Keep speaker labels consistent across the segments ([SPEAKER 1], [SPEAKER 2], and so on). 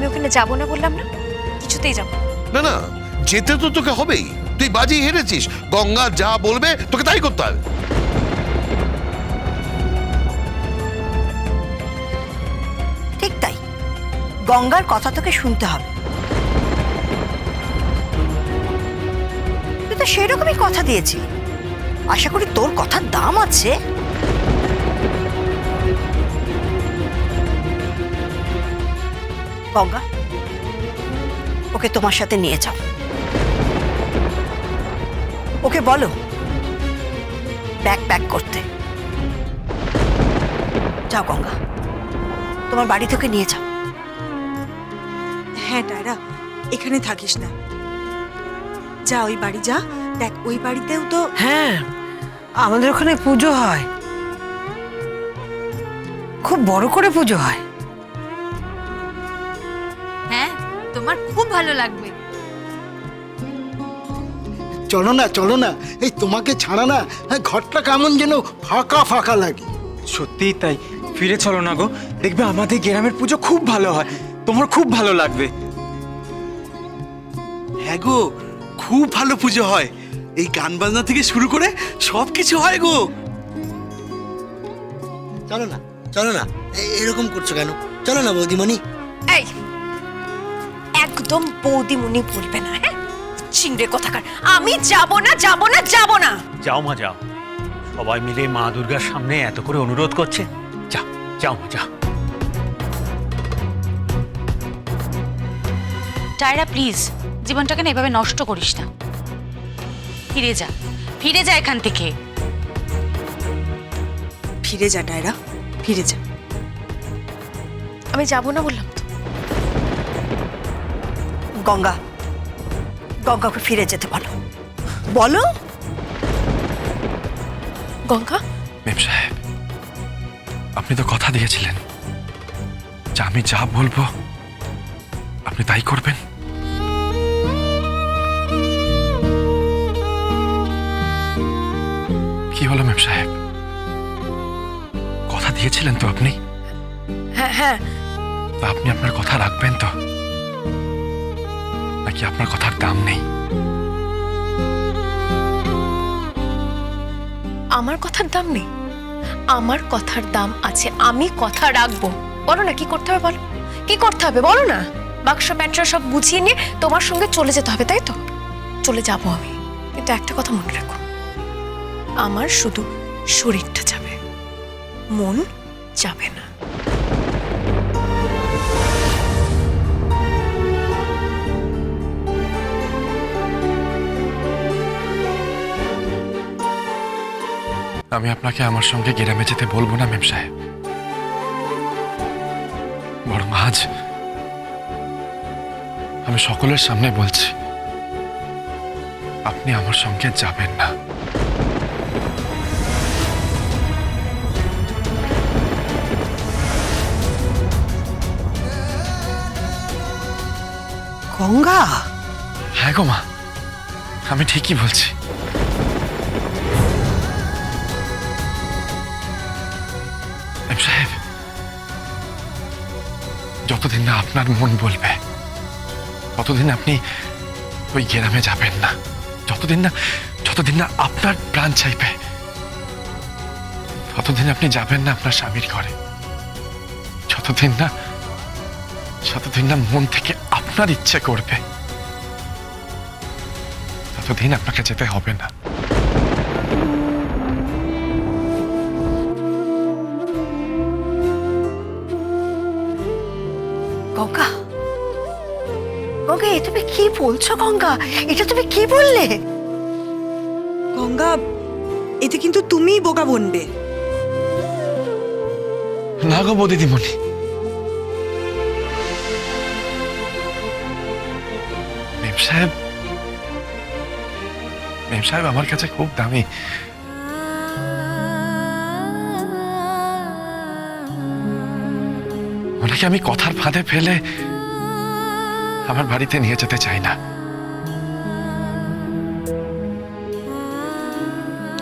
[SPEAKER 1] ওখানে যাবো না বললাম না, কিছুতেই যাবো
[SPEAKER 2] না না, যেতে তো তোকে হবেই। তুই বাজি হেরেছিস, গঙ্গা যা বলবে তোকে তাই করতে হবে।
[SPEAKER 3] ঠিক তাই, গঙ্গার কথা তোকে শুনতে হবে। তুই তো সেরকমই কথা দিয়েছি, আশা করি তোর কথার দাম আছে। গঙ্গা, ওকে তোমার সাথে নিয়ে যাও। ওকে বলো ব্যাগ প্যাক করতে। যাও গঙ্গা, তোমার বাড়ি থেকে নিয়ে যাও।
[SPEAKER 4] হ্যাঁ টায়রা, এখানে থাকিস না, যা ওই বাড়ি যা। দেখ ওই বাড়িতেও তো
[SPEAKER 5] হ্যাঁ, আমাদের ওখানে পুজো হয়, খুব বড় করে পুজো হয়।
[SPEAKER 6] হ্যাঁ, তোমার খুব ভালো লাগবে।
[SPEAKER 7] চলো না চলো না, এই তোমাকে ছাড়া না ঘরটা কেমন যেন ফাঁকা ফাঁকা লাগে।
[SPEAKER 8] সত্যিই তাই, ফিরে চলো না গো, দেখবে আমাদের গ্রামের পুজো খুব ভালো হয়, তোমার খুব ভালো লাগবে।
[SPEAKER 9] হ্যাঁ গো, খুব ভালো পুজো হয়, এই গান বাজনা থেকে শুরু করে সবকিছু হয় গো।
[SPEAKER 7] চলো না চলো না, এরকম করছো কেন? চলো না বৌদিমণি।
[SPEAKER 1] এই একদম বৌদিমণি বলবে না, হ্যাঁ চিংড়ে কথাকার। আমি যাব না যাব না যাব না।
[SPEAKER 10] যাও মা যাও, সবাই মিলে মা দুর্গার সামনে এত করে অনুরোধ করছে, যাও যাও মা যাও।
[SPEAKER 6] টায়রা প্লিজ, জীবনটাকে না এভাবে নষ্ট করিস না, ফিরে যা, ফিরে যা এখান থেকে।
[SPEAKER 4] ফিরে যা টায়রা, ফিরে যা।
[SPEAKER 1] আমি যাব না বললাম তো।
[SPEAKER 3] গঙ্গা, গঙ্গাকে ফিরে যেতে বলো। বলো
[SPEAKER 1] গঙ্গা,
[SPEAKER 11] মেম সাহেব, আপনি তো কথা দিয়েছিলেন যে আমি যা বলবো আপনি তাই করবেন। কি হলো মেম সাহেব, কথা দিয়েছিলেন তো আপনি?
[SPEAKER 1] হ্যাঁ হ্যাঁ,
[SPEAKER 11] তা আপনি আপনার কথা রাখবেন তো, নাকি আপনার কথার দাম নেই?
[SPEAKER 1] আমার কথার দাম নেই? আমার কথার দাম আছে, আমি কথা রাখবো। বলো না কি করতে হবে, বলো কি করতে হবে বলো না। বাক্স প্যান্টরা সব গুছিয়ে নিয়ে তোমার সঙ্গে চলে যেতে হবে, তাই তো? চলে যাব আমি, কিন্তু একটা কথা মনে রাখো, আমার শুধু শরীরটা যাবে, মন যাবে না।
[SPEAKER 11] আমি আপনাকে আমার সঙ্গে গ্রামে যেতে বলবো না মেম সাহেব, বরং আজ আমি সকলের সামনে বলছি আপনি আমার সঙ্গে যাবেন না।
[SPEAKER 5] গঙ্গা,
[SPEAKER 11] হ্যাঁ গো মা, আমি ঠিকই বলছি। মেম সাহেব, যতদিন না আপনার মন বলবে ততদিন আপনি ওই গ্রামে যাবেন না। যতদিন না আপনার প্রাণ চাইবে ততদিন আপনি যাবেন না আপনার স্বামীর ঘরে। যতদিন না মন থেকে আপনার ইচ্ছে করবে ততদিন আপনাকে যেতে হবে না।
[SPEAKER 3] গঙ্গা, গঙ্গা, এ তুমি কি বলছো? গঙ্গা, এটা তুমি কি বললে?
[SPEAKER 4] গঙ্গা, এতে কিন্তু তুমিই বোকা বনবে।
[SPEAKER 11] না গো বৌদিদিমণি, মেম সাহেব আমার কাছে খুব দামি। ওনাকে আমি কথার ফাঁদে ফেলে আমার বাড়িতে নিয়ে যেতে চাই না।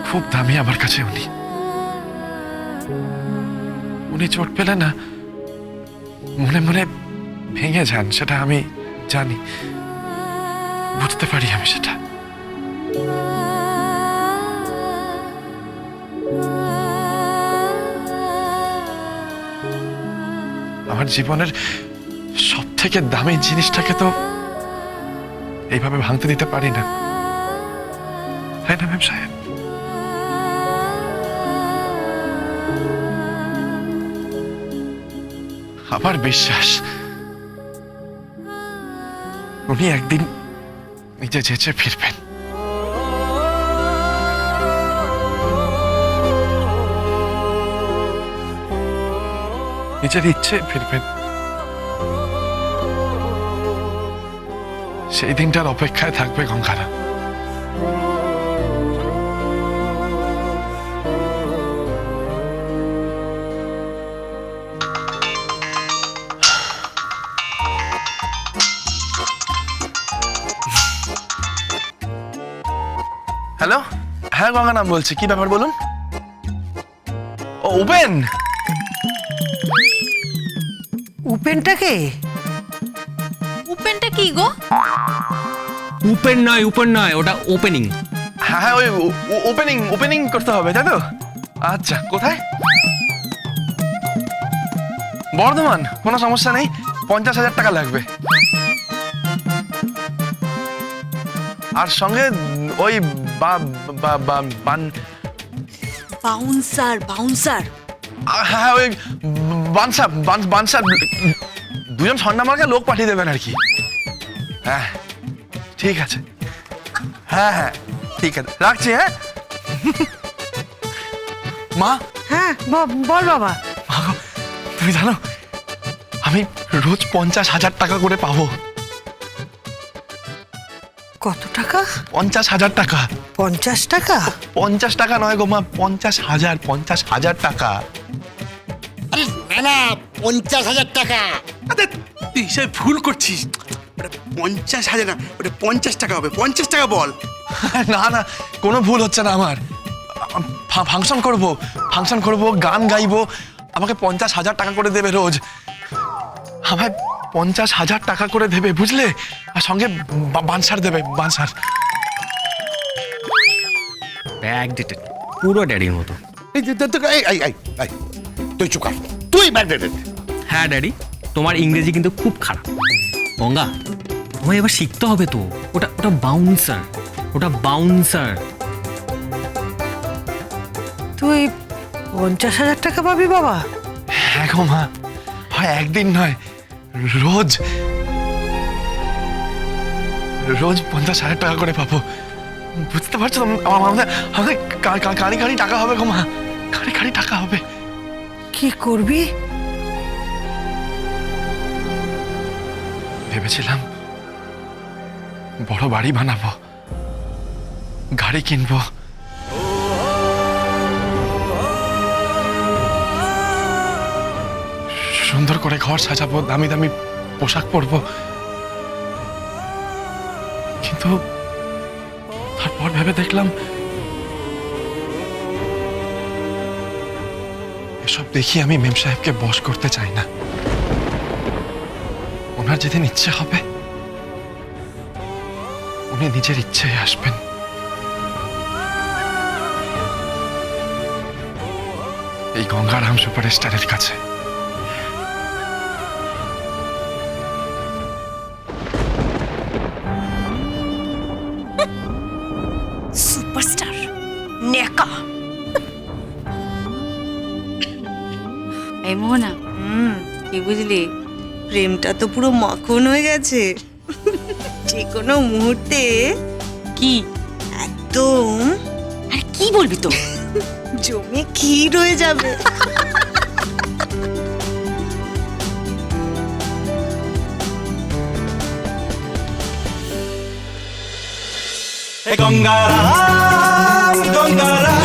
[SPEAKER 11] খুব দামি আমার কাছে উনি চোট পেলে না মনে মনে ভেঙে যান, সেটা আমি জানি, বুঝতে পারি আমি সেটা। আমার জীবনের সব থেকে দামি জিনিসটাকে তো এইভাবে ভাঙতে দিতে পারি না, তাই না ম্যাম সাহেব? আমার বিশ্বাস উনি একদিন নিজে যেচে ফিরবেন। নিজের ইচ্ছে ফিরবেন। সেই দিনটার অপেক্ষায় থাকবে গঙ্গারা। হ্যালো, হ্যাঁ গঙ্গা নাম বলছি, কি ব্যাপার বলুন। ও উপেন,
[SPEAKER 5] উপেনটাকে
[SPEAKER 6] উপেনটা কি গো?
[SPEAKER 12] উপেন নয় ওটা ওপেনিং।
[SPEAKER 11] হ্যাঁ হ্যাঁ, ওই ওপেনিং ওপেনিং করতে হবে, তাই তো? আচ্ছা, কোথায়? বর্ধমান, কোনো সমস্যা নেই, 50,000 টাকা লাগবে। আর সঙ্গে ওই
[SPEAKER 4] বাউন্সার
[SPEAKER 11] হ্যাঁ ওই বানসার দুজন ঠান্ডা মার্কা লোক পাঠিয়ে দেবেন আর কি। হ্যাঁ ঠিক আছে, হ্যাঁ হ্যাঁ ঠিক আছে, রাখছি। হ্যাঁ মা।
[SPEAKER 5] হ্যাঁ বল বাবা।
[SPEAKER 11] মা গো, তুমি জানো আমি রোজ 50,000 টাকা করে পাবো।
[SPEAKER 5] কত টাকা?
[SPEAKER 11] 50,000 টাকা।
[SPEAKER 5] 50 টাকা?
[SPEAKER 11] 50 টাকা নয় গো মা, 50,000 টাকা।
[SPEAKER 7] আরে না 50,000 টাকা।
[SPEAKER 9] আরে তুই হিসাবে ভুল করছিস, ওটা 50,000 না, ওটা 50 টাকা হবে। 50 টাকা বল।
[SPEAKER 11] না না, কোনো ভুল হচ্ছে না আমার। ফাংশন করব, গান গাইবো, আমাকে 50,000 টাকা করে দেবে রোজ। আমায় 50,000 টাকা করে দেবে, বুঝলে? আর সঙ্গে বানসার দেবে, বানসার।
[SPEAKER 12] ব্যাকডেটেড, পুরো ড্যাডির মতো।
[SPEAKER 2] তুই চুকার, তুই ব্যাকডেটেড।
[SPEAKER 12] হ্যাঁ ড্যাডি, তোমার ইংরেজি কিন্তু খুব খারাপ। গঙ্গা, তোমায় এবার শিখতে হবে তো। ওটা ওটা বাউন্সার, ওটা বাউন্সার।
[SPEAKER 5] তুই 50,000 টাকা পাবি বাবা?
[SPEAKER 11] হ্যাঁ গো মা, হয় একদিন নয়, রোজ 50,000 টাকা করে পাবো। বুঝতে পারছো? আমাদের কারি টাকা হবে গো মা, কারি টাকা হবে।
[SPEAKER 5] কি করবি?
[SPEAKER 11] ভেবেছিলাম বড় বাড়ি বানাবো, গাড়ি কিনবো, সুন্দর করে ঘর সাজাবো, দামি দামি পোশাক পরবো। কিন্তু তারপর ভেবে দেখলাম এসব দেখি আমি মেম সাহেবকে বশ করতে চাই না। ওনার যেদিন ইচ্ছে হবে উনি নিজের ইচ্ছেই আসবেন। এই গঙ্গারাম সুপারস্টারের কাছে।
[SPEAKER 1] সুপারস্টার নেকা।
[SPEAKER 6] এই মোহনা,
[SPEAKER 4] কি বুঝলি, প্রেমটা তো পুরো মাখন হয়ে গেছে। যে কোনো মুহূর্তে
[SPEAKER 6] কি
[SPEAKER 4] একদম
[SPEAKER 6] আর কি বলবি তো?
[SPEAKER 4] জমে ক্ষীর হয়ে যাবে।
[SPEAKER 8] গঙ্গারাম গঙ্গারাম